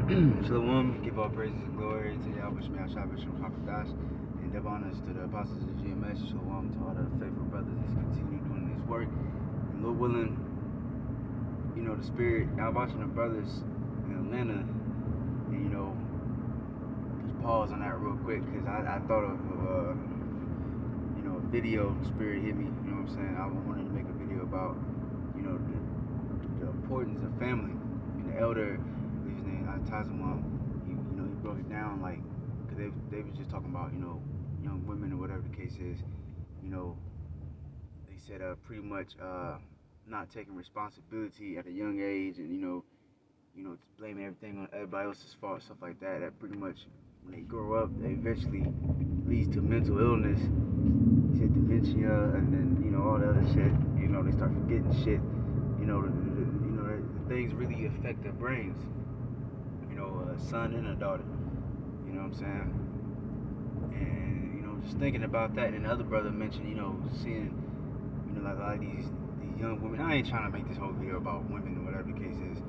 Shalom, give all praises and glory to Yahweh Shemel Shabbat Shem Hakadash, and give honors to the apostles of GMS. Shalom to all the faithful brothers that's continue doing this work. And Lord willing, the spirit. I was watching the brothers in Atlanta, and just pause on that real quick because I thought of a video. Spirit hit me. You know what I'm saying? I wanted to make a video about the importance of family. And the elder, his name Tazamam, he broke it down like, because they was just talking about young women or whatever the case is. They said pretty much not taking responsibility at a young age, and just blaming everything on everybody else's fault, stuff like that. That pretty much when they grow up, they eventually leads to mental illness. He said dementia, and then all the other shit. They start forgetting shit. The things really affect their brains. A son and a daughter. You know what I'm saying? And just thinking about that. And the other brother mentioned, seeing, like a lot of these young women. I ain't trying to make this whole video about women or whatever the case is.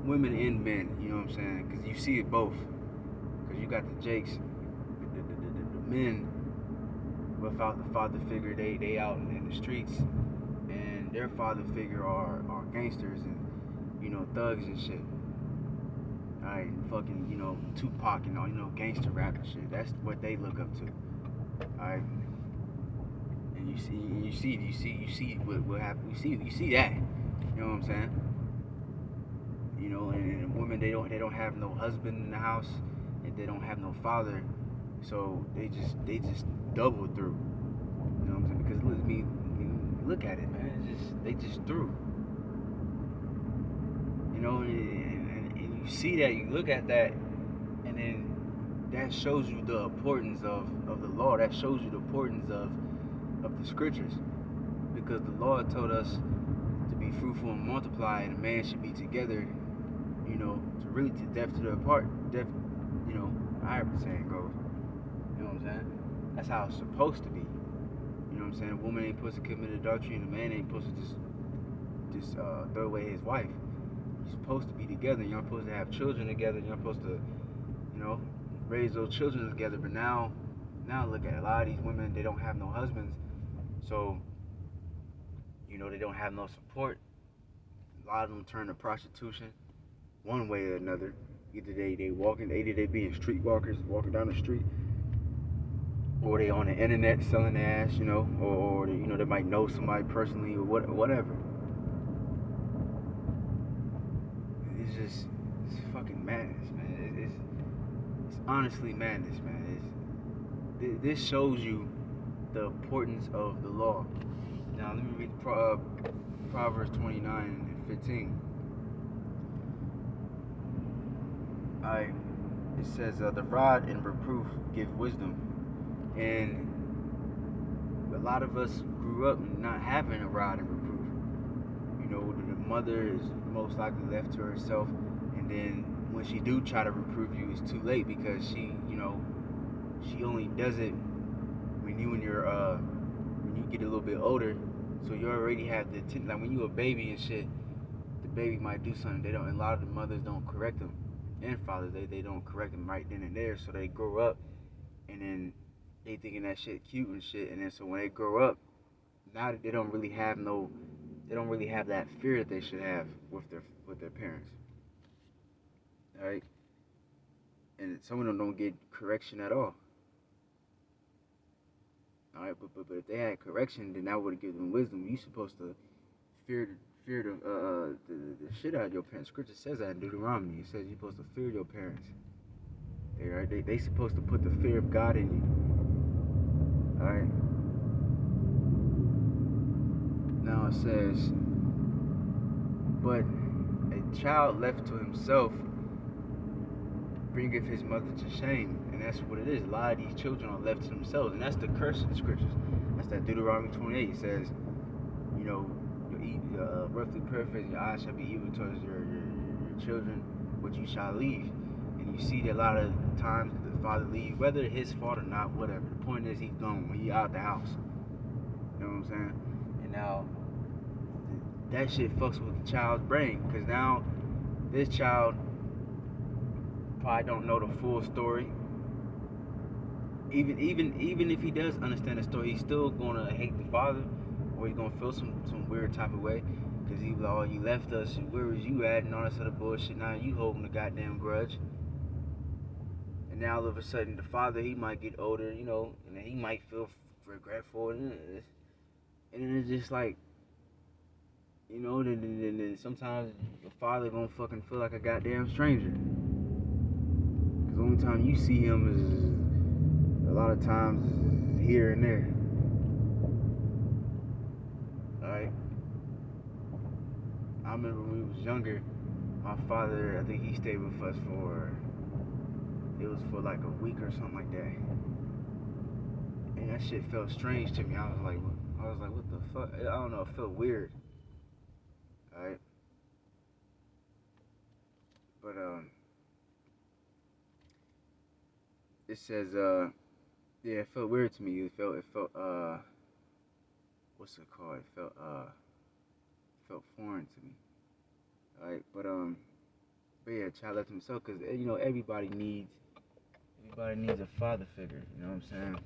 Women and men. You know what I'm saying? Because you see it both. Because you got the Jakes, the men without the father figure. They out in the streets, and their father figure are gangsters and thugs and shit. Alright, fucking, Tupac and all, gangster rap and shit. That's what they look up to. Alright. And you see what happened. You see that. You know what I'm saying? And women, they don't have no husband in the house, and they don't have no father, so they just double through. You know what I'm saying? Because look at it, man. They just through. And you see that, you look at that, and then that shows you the importance of the law. That shows you the importance of the scriptures, because the Lord told us to be fruitful and multiply, and a man should be together, to really to death to their part. Death, however the saying goes. You know what I'm saying? That's how it's supposed to be. You know what I'm saying? A woman ain't supposed to commit adultery, and a man ain't supposed to just throw away his wife. You're supposed to be together. You're supposed to have children together. You're supposed to, raise those children together. But now look at it. A lot of these women, they don't have no husbands, so they don't have no support. A lot of them turn to prostitution, one way or another. Either they being streetwalkers, walking down the street, or they on the internet selling their ass, or they might know somebody personally or whatever. It's fucking madness, man. It's honestly madness, man. This shows you the importance of the law. Now let me read Proverbs 29 and 15. It says, the rod and reproof give wisdom. And a lot of us grew up not having a rod and reproof. The mother is most likely left to herself, and then when she do try to reprove you, it's too late, because she only does it when you get a little bit older. So you already have the like when you a baby and shit, the baby might do something. A lot of the mothers don't correct them, and fathers, they don't correct them right then and there. So they grow up, and then they thinking that shit cute and shit, and then so when they grow up, now that they don't really have that fear that they should have with their parents. All right, and some of them don't get correction at all. All right, but if they had correction, then that would give them wisdom. You supposed to fear the shit out of your parents. Scripture says that in Deuteronomy. It says you're supposed to fear your parents. They supposed to put the fear of God in you. All right. Now it says, but a child left to himself bringeth his mother to shame. And that's what it is. A lot of these children are left to themselves, and that's the curse of the scriptures. That's that Deuteronomy 28. It says, roughly paraphrasing, your eyes shall be evil towards your children, but you shall leave. And you see that a lot of times the father leaves, whether his fault or not, whatever. The point is, he's gone when he out the house. You know what I'm saying? And now that shit fucks with the child's brain, because now this child probably don't know the full story. Even if he does understand the story, he's still gonna hate the father, or he's gonna feel some weird type of way, because he's like, oh, you left us, where was you at, and all this other bullshit. Now you holding a goddamn grudge, and now all of a sudden the father, he might get older, and he might feel regretful, and then it's just like, then sometimes the father gonna fucking feel like a goddamn stranger, because the only time you see him is a lot of times here and there. Alright? I remember when we was younger, my father, I think he stayed with us it was for like a week or something like that. And that shit felt strange to me. I was like, what the fuck? I don't know, it felt weird. Alright? But, it says, yeah, it felt weird to me. It felt, what's it called? It felt foreign to me. Alright, but yeah, child left himself, because, everybody needs a father figure, you know what I'm saying?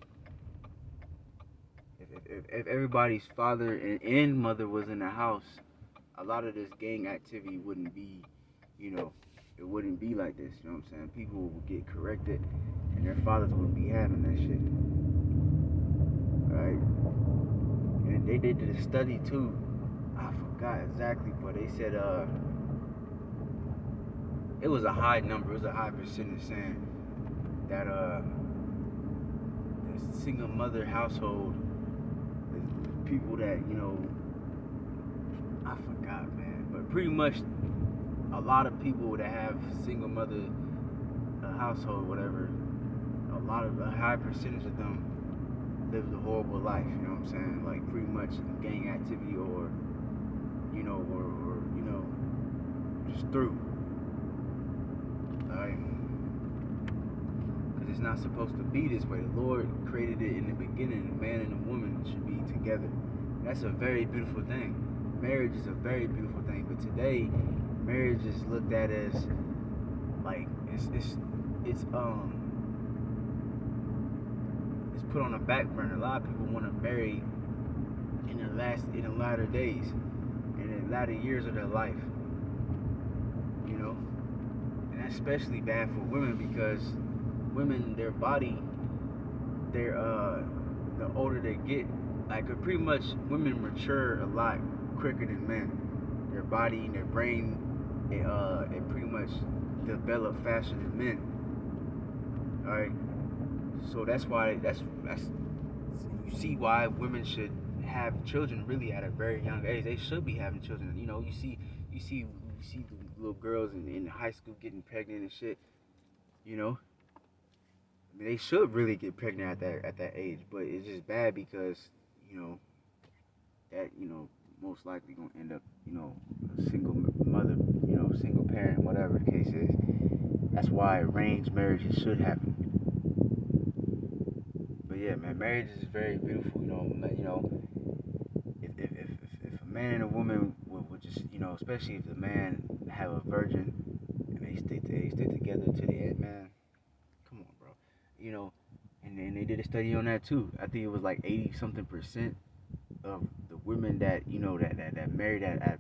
If everybody's father and mother was in the house, a lot of this gang activity wouldn't be, it wouldn't be like this, you know what I'm saying? People would get corrected, and their fathers wouldn't be having that shit. Right? And they did a study too. I forgot exactly, but they said it was a high number, it was a high percentage saying that the single mother household, the people that, I forgot, man, but pretty much a lot of people that have single mother household, whatever, a high percentage of them lived a horrible life, you know what I'm saying? Like, pretty much gang activity, or just through. Alright? Because it's not supposed to be this way. The Lord created it in the beginning. A man and a woman should be together. That's a very beautiful thing. Marriage is a very beautiful thing. But today, marriage is looked at as like it's put on a back burner. A lot of people want to marry in the latter days, in the latter years of their life. And that's especially bad for women, because women, their body, the older they get, like, pretty much women mature a lot quicker than men. Their body and their brain, it pretty much develop faster than men. Alright? So that's why you see why women should have children really at a very young age. They should be having children. You see the little girls in high school getting pregnant and shit. I mean, they should really get pregnant at that age, but it's just bad because that most likely gonna end up a single mother, single parent, whatever the case is. That's why arranged marriages should happen. But yeah, man, marriage is very beautiful. If a man and a woman would just, especially if the man have a virgin and they stay together to the end, man. Come on, bro. And then they did a study on that too. I think it was like 80-something% of the women that that married at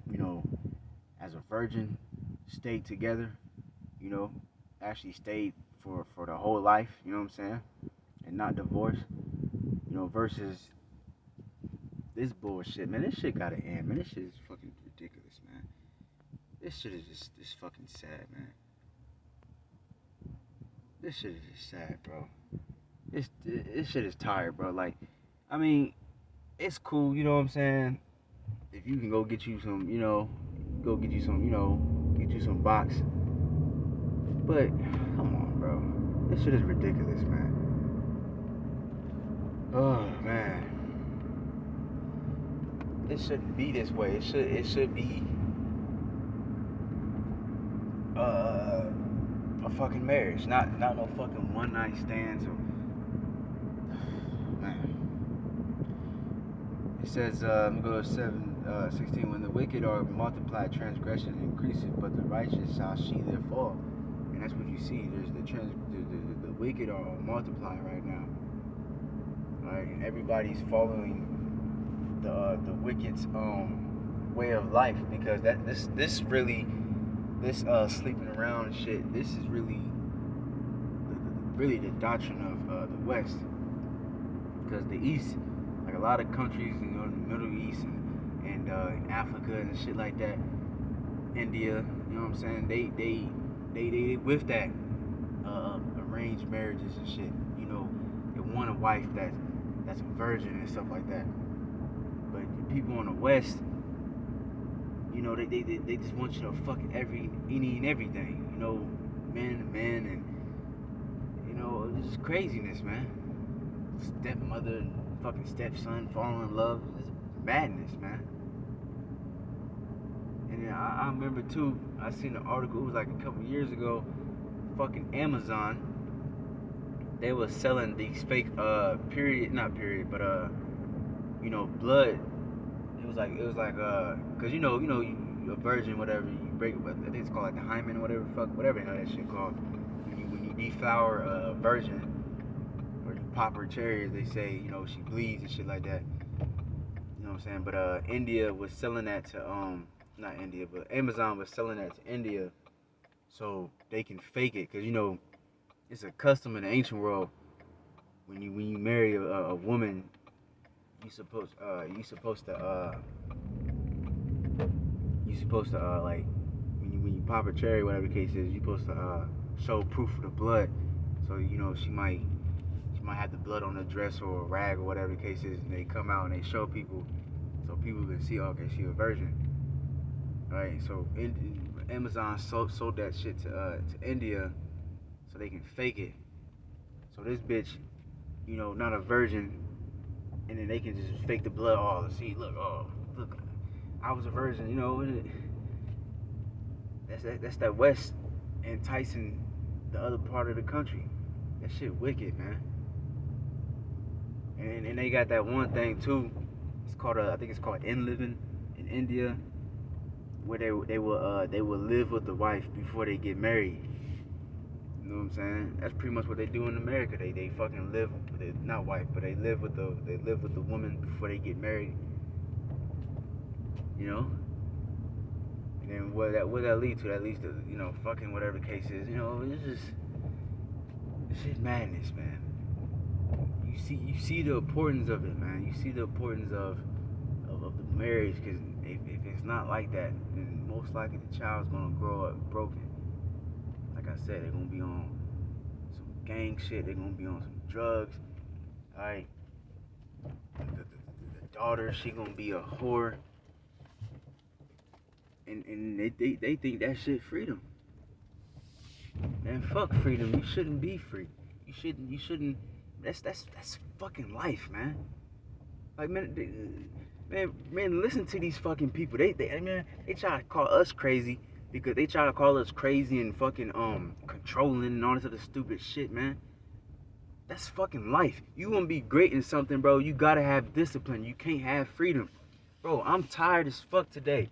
as a virgin stayed together. Actually stayed for the whole life. You know what I'm saying? And not divorced. Versus this bullshit, man. This shit gotta end, man. This shit is fucking ridiculous, man. This shit is just fucking sad, man. This shit is just sad, bro. This shit is tired, bro. Like, I mean, it's cool, you know what I'm saying? If you can go get you some, get you some box. But come on, bro. This shit is ridiculous, man. Oh man. It shouldn't be this way. It should be a fucking marriage, not no fucking one night stands. Man. It says, I'm gonna go to 7:16. When the wicked are multiplied, transgression increases, but the righteous shall see their fall. And that's what you see. There's the wicked are multiplying right now. Right, and everybody's following the wicked's way of life, because this really, this sleeping around and shit, this is really the doctrine of the West. Because the East, like a lot of countries, you know, in the Middle East and in Africa and shit like that, India, you know what I'm saying? They with that arranged marriages and shit. You know, they want a wife that's a virgin and stuff like that. But the people in the West, you know, they just want you to fuck any and everything. You know, man to man, and you know, it's just craziness, man. Stepmother and fucking stepson falling in love. It's madness, man. And then I remember too, I seen an article, it was like a couple years ago, fucking Amazon, they was selling these fake you know, blood. It was like cause you know you a virgin, whatever, you break, I think it's called like the hymen or whatever the hell that shit called. When you deflower a virgin, or you pop her cherry, as they say, you know, she bleeds and shit like that. You know what I'm saying? But India was selling that to not India, but Amazon was selling that to India, so they can fake it, cause you know it's a custom in the ancient world. When you marry a woman, you supposed to like when you pop a cherry, whatever the case is, you supposed to show proof of the blood. So you know she might have the blood on the dress or a rag or whatever the case is, and they come out and they show people, so people can see, okay, she a virgin. Right, so Amazon sold that shit to India, so they can fake it. So this bitch, you know, not a virgin, and then they can just fake the blood. Oh, see, look, I was a virgin, you know. That's that West enticing the other part of the country. That shit wicked, man. And they got that one thing too. It's called I think it's called Enliving in India, where they will live with the wife before they get married. You know what I'm saying? That's pretty much what they do in America. They fucking live with not wife, but they live with the woman before they get married. You know? And then what that lead to? That leads to, you know, fucking whatever the case is. You know, it's shit madness, man. You see the importance of it, man. You see the importance of the marriage, because if it's not like that, then most likely the child's gonna grow up broken. Like I said, they're gonna be on some gang shit. They're gonna be on some drugs. Alright, the daughter, she gonna be a whore, and they think that shit freedom. Man, fuck freedom. You shouldn't be free. You shouldn't. That's fucking life, man. Like, man, listen to these fucking people. They try to call us crazy, because they try to call us crazy and fucking controlling and all this other stupid shit, man. That's fucking life. You wanna be great in something, bro, you gotta have discipline. You can't have freedom. Bro, I'm tired as fuck today.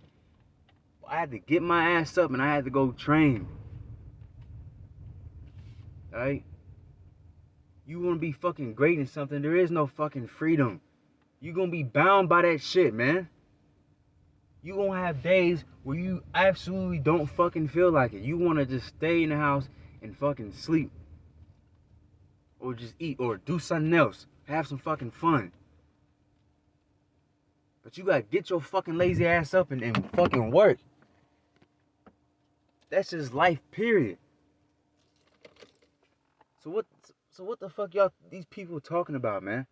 I had to get my ass up and I had to go train. Alright? You wanna be fucking great in something, there is no fucking freedom. You gonna be bound by that shit, man. You gonna have days where you absolutely don't fucking feel like it. You wanna just stay in the house and fucking sleep. Or just eat, or do something else. Have some fucking fun. But you gotta get your fucking lazy ass up and fucking work. That's just life, period. So what the fuck y'all, these people talking about, man?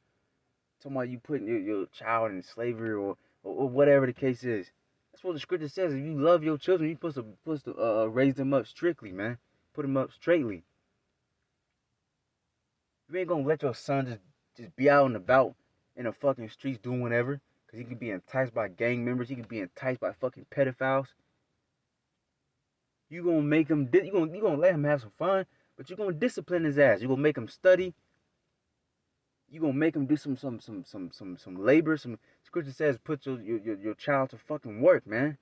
Talking about you putting your child in slavery or whatever the case is. That's what the scripture says. If you love your children, you're supposed to raise them up strictly, man. Put them up straightly. You ain't gonna let your son just be out and about in the fucking streets doing whatever, because he could be enticed by gang members. He could be enticed by fucking pedophiles. You gonna make him, you gonna let him have some fun, but you're gonna discipline his ass. You're gonna make him study. You gonna make him do some labor. Some scripture says put your child to fucking work, man.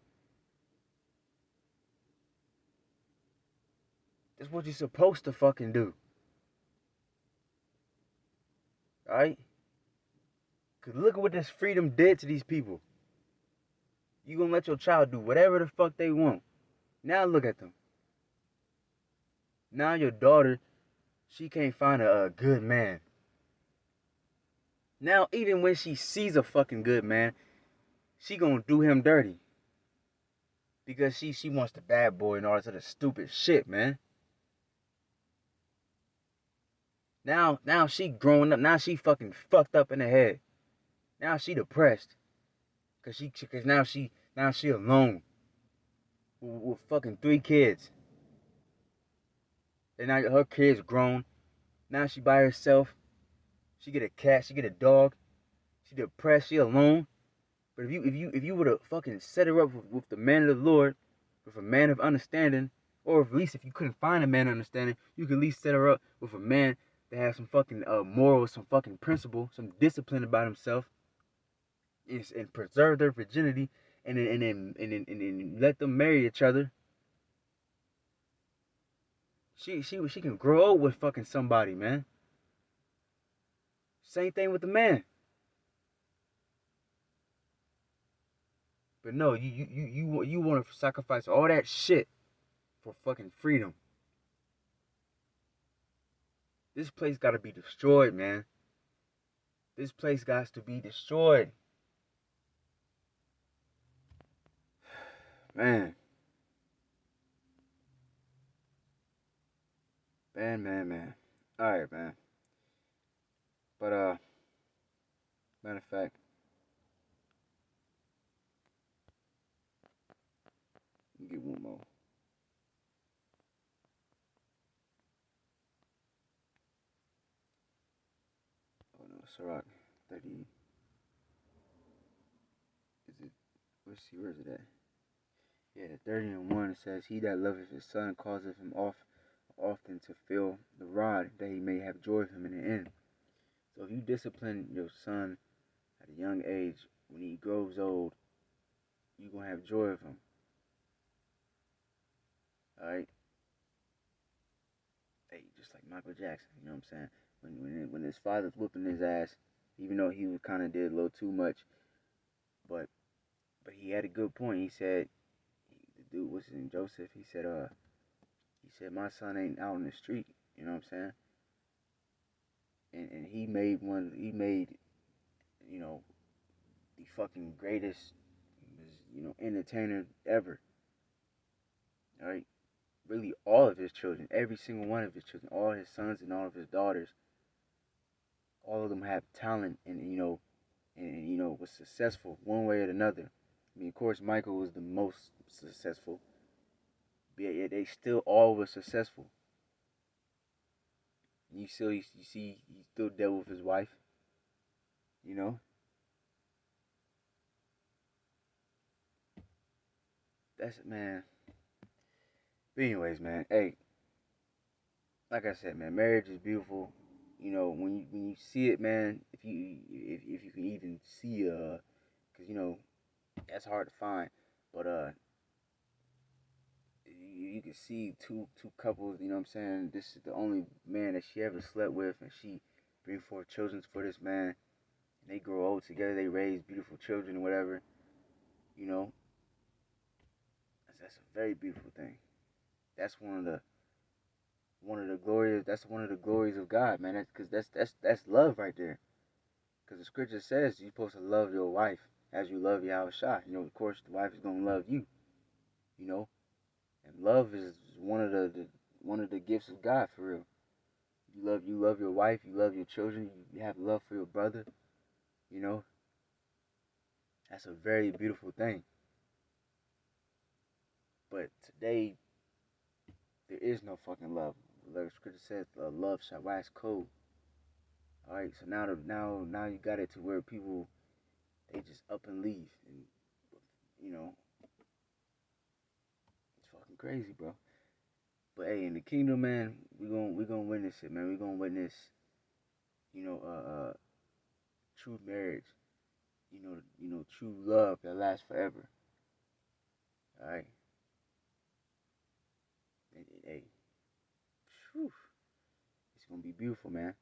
It's what you're supposed to fucking do. Alright? Cause look at what this freedom did to these people. You gonna let your child do whatever the fuck they want. Now look at them. Now your daughter, she can't find a good man. Now even when she sees a fucking good man, she gonna do him dirty. Because she wants the bad boy and all this other stupid shit, man. Now she growing up. Now she fucking fucked up in the head. Now she depressed. Cause now she alone. With fucking 3 kids. And now her kids grown. Now she by herself. She get a cat, she get a dog. She depressed, she alone. But if you would have fucking set her up with the man of the Lord, with a man of understanding, or at least if you couldn't find a man of understanding, you could at least set her up with a man that has some fucking morals, some fucking principle, some discipline about himself, and preserve their virginity, and then let them marry each other. She can grow old with fucking somebody, man. Same thing with the man. But no, you want to sacrifice all that shit for fucking freedom. This place got to be destroyed, man. This place got to be destroyed. Man. Man. Alright, man. But, matter of fact, let me get one more. Oh no, Sirach 30. Is it? Let's see, where is it at? Yeah, 30:1 says, "He that loveth his son causeth him often to feel the rod, that he may have joy of him in the end." So if you discipline your son at a young age, when he grows old, you're going to have joy of him. Alright? Hey, just like Michael Jackson, you know what I'm saying? When his father's whooping his ass, even though he kind of did a little too much, but he had a good point. He said, the dude, what's his name, Joseph, he said, my son ain't out in the street, you know what I'm saying? And he made, you know, the fucking greatest, entertainer ever. Alright? Really all of his children, every single one of his children, all his sons and all of his daughters, all of them have talent and was successful one way or another. I mean, of course, Michael was the most successful, but yet they still all were successful. You see, he still dealt with his wife, you know. That's man. But anyways, man, hey, like I said, man, marriage is beautiful. You know, when you see it, man, if you can even see, cause that's hard to find, but you can see two couples. You know what I'm saying? This is the only man that she ever slept with, and she bring forth children for this man. And they grow old together. They raise beautiful children, whatever. You know, that's a very beautiful thing. That's one of the glories. That's one of the glories of God, man. That's love right there. Because the scripture says you're supposed to love your wife as you love Yahushua. You know, of course, the wife is gonna love you. You know, and love is one of the gifts of God for real. You love your wife. You love your children. You have love for your brother. You know, that's a very beautiful thing. But today, there is no fucking love. Like the scripture says, love shall wax cold. All right, so now you got it to where people, they just up and leave, and it's fucking crazy, bro. But hey, in the kingdom, man, we gonna witness it, man. We gonna witness, you know, true marriage, true love that lasts forever. All right, hey, whew, it's gonna be beautiful, man.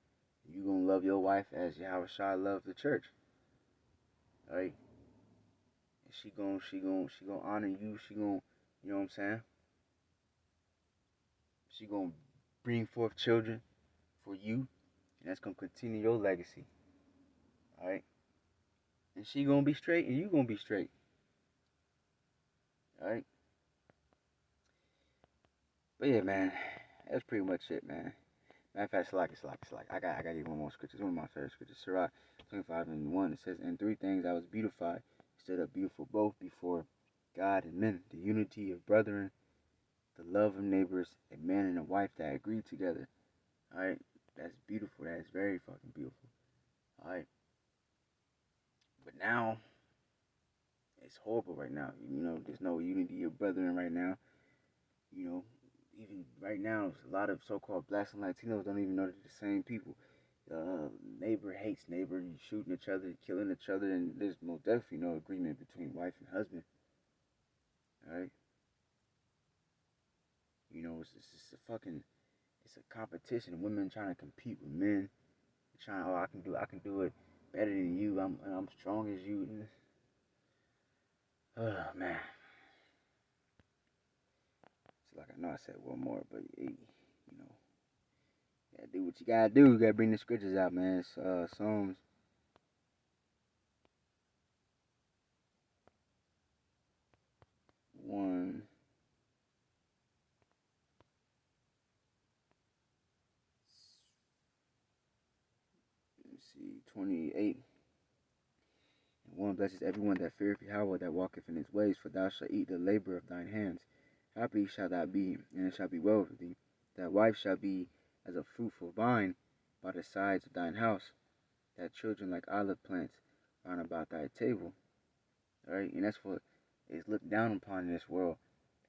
You gonna love your wife as Yahweh Shai loved the church, right? And she gonna honor you. She gonna, you know what I'm saying? She gonna bring forth children for you, and that's gonna continue your legacy, all right? And she gonna be straight, and you gonna be straight, all right? But yeah, man, that's pretty much it, man. Matter of fact, Salak. I got you one more scripture. It's one of my favorite scriptures. Sirach 25:1. It says, "In three things I was beautified, stood up beautiful both before God and men: the unity of brethren, the love of neighbors, a man and a wife that agree together." All right, that's beautiful. That is very fucking beautiful. All right, but now it's horrible right now. You know, there's no unity of brethren right now. You know, even right now, a lot of so-called blacks and Latinos don't even know they're the same people. Neighbor hates neighbor, shooting each other, killing each other, and there's most definitely no agreement between wife and husband. All right, you know, it's a fucking, it's a competition. Women trying to compete with men, trying, oh, I can do it better than you. I'm strong as you. Oh man, it's like I know I said one more, but hey, you know, you gotta do what you gotta do. You gotta bring the scriptures out, man. It's Psalms 1. Let's see, 28. And one blesses everyone that feareth Yahweh, that walketh in his ways, for thou shalt eat the labor of thine hands. Happy shalt thou be, and it shall be well with thee. Thy wife shall be as a fruitful vine by the sides of thine house, thy children like olive plants round about thy table. Alright, and that's what is looked down upon in this world.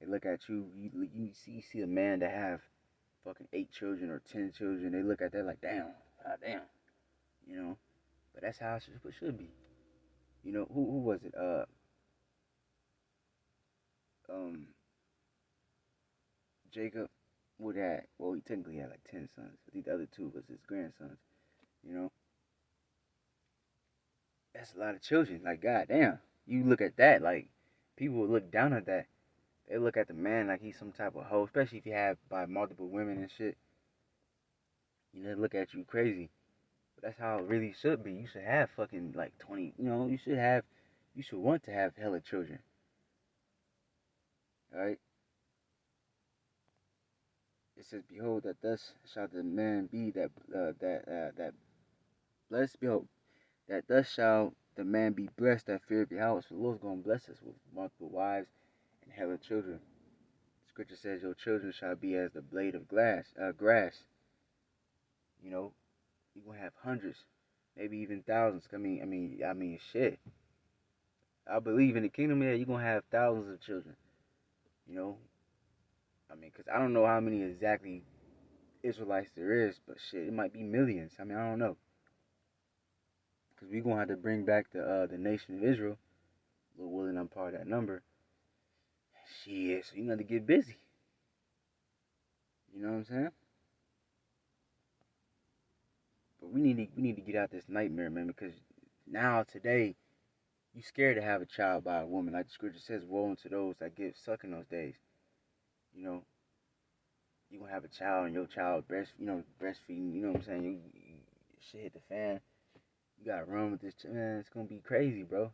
They look at you, you see a man that have fucking 8 children or 10 children, they look at that like, damn, god damn, you know. But that's how it should be. You know, who was it? Um, Jacob would have, well, he technically had like 10 sons. I think the other 2 was his grandsons. You know, that's a lot of children. Like, goddamn, you look at that, like, people would look down at that. They look at the man like he's some type of hoe, especially if you have by multiple women and shit. You know, they look at you crazy. But that's how it really should be. You should have fucking like 20, you know, you should want to have hella children. Alright? It says, "Behold, that thus shall the man be that blessed. Behold, that thus shall the man be blessed that feareth Yahweh." So the Lord's gonna bless us with multiple wives and hella children. Scripture says, "Your children shall be as the blade of grass." You know, you're gonna have hundreds, maybe even thousands. I mean, shit. I believe in the kingdom there, you're gonna have thousands of children. You know, I mean, cause I don't know how many exactly Israelites there is, but shit, it might be millions. I mean, I don't know. Because we're going to have to bring back the nation of Israel. Lord willing, I'm part of that number. Shit, so you got to get busy. You know what I'm saying? But we need to get out this nightmare, man, because now, today, you scared to have a child by a woman. Like the scripture says, woe unto those that give suck in those days. You know, you going to have a child and your child breastfeeding, you know what I'm saying? Shit hit the fan. You got to run with this, man. It's going to be crazy, bro.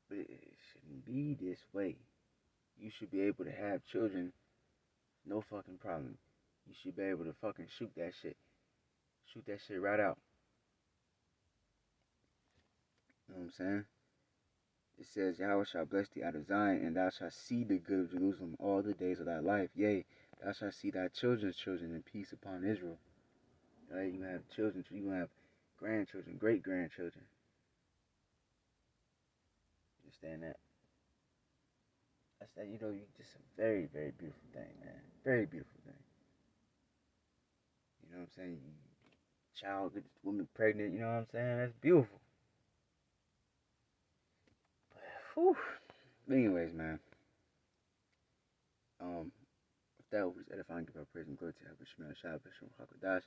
But it shouldn't be this way. You should be able to have children, no fucking problem. You should be able to fucking shoot that shit. Shoot that shit right out. You know what I'm saying? It says, "Yahweh shall bless thee out of Zion, and thou shalt see the good of Jerusalem all the days of thy life. Yea, thou shalt see thy children's children, and peace upon Israel." Right? You have children, you gonna have grandchildren, great grandchildren. Understand that? That's that. You know, you just a very, very beautiful thing, man. Very beautiful thing. You know what I'm saying? Child, get this woman pregnant. You know what I'm saying? That's beautiful. Whew. But anyways, man. Um, that was edifying, give our praise and glory to Heaven Shemel Shah, Bishop Hakodash,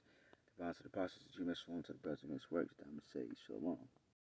the balance of the apostles, the Jew, Shalom to the brothers who miss works, Diamond say, Shalom.